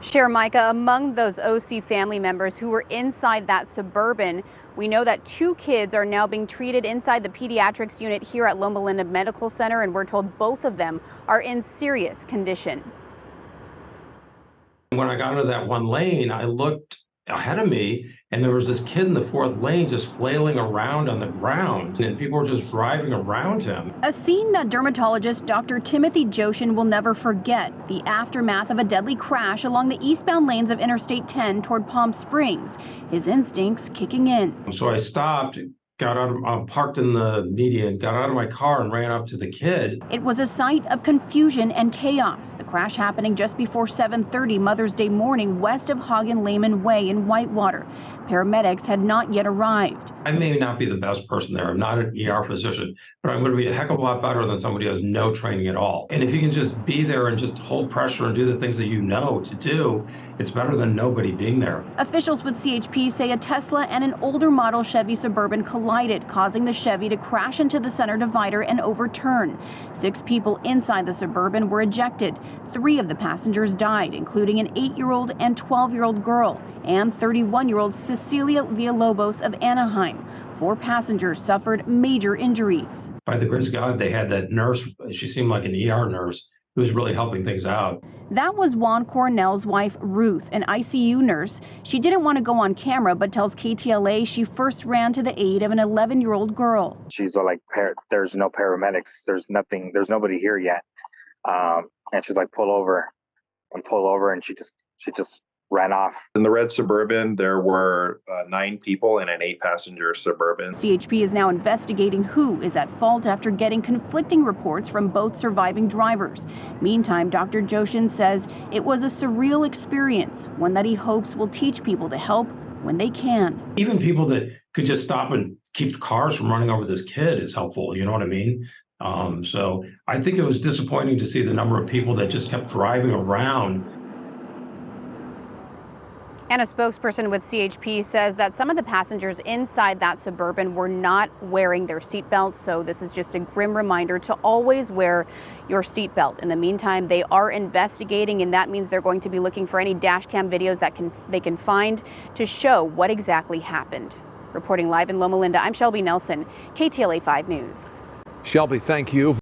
Share Micah, among those OC family members who were inside that Suburban, we know that 2 kids are now being treated inside the pediatrics unit here at Loma Linda Medical Center, and we're told both of them are in serious condition. When I got into that one lane, I looked ahead of me and there was this kid in the 4th lane just flailing around on the ground, and people were just driving around him. A scene that dermatologist Dr. Timothy Joshin will never forget, the aftermath of a deadly crash along the eastbound lanes of Interstate 10 toward Palm Springs, his instincts kicking in. So I stopped, got out, parked in the median, got out of my car and ran up to the kid. It was a sight of confusion and chaos. The crash happening just before 7:30 Mother's Day morning west of Hagen Lehman Way in Whitewater. Paramedics had not yet arrived. I may not be the best person there. I'm not an ER physician, but I'm going to be a heck of a lot better than somebody who has no training at all. And if you can just be there and just hold pressure and do the things that you know to do, it's better than nobody being there. Officials with CHP say a Tesla and an older model Chevy Suburban collided, causing the Chevy to crash into the center divider and overturn. 6 people inside the Suburban were ejected. 3 of the passengers died, including an 8-year-old and 12-year-old girl and 31-year-old Cecilia Villalobos of Anaheim. 4 passengers suffered major injuries. By the grace of God, they had that nurse. She seemed like an ER nurse who was really helping things out. That was Juan Cornell's wife, Ruth, an ICU nurse. She didn't want to go on camera, but tells KTLA she first ran to the aid of an 11-year-old girl. She's like, there's no paramedics. There's nothing. There's nobody here yet. And she's like, pull over, and she just ran off. In the red Suburban, there were 9 people in an 8-passenger Suburban. CHP is now investigating who is at fault after getting conflicting reports from both surviving drivers. Meantime, Dr. Joshin says it was a surreal experience, one that he hopes will teach people to help when they can. Even people that could just stop and keep cars from running over this kid is helpful. You know what I mean? So I think it was disappointing to see the number of people that just kept driving around. And a spokesperson with CHP says that some of the passengers inside that Suburban were not wearing their seatbelts. So this is just a grim reminder to always wear your seatbelt. In the meantime, they are investigating, and that means they're going to be looking for any dash cam videos that they can find to show what exactly happened. Reporting live in Loma Linda, I'm Shelby Nelson, KTLA 5 News. Shelby, thank you.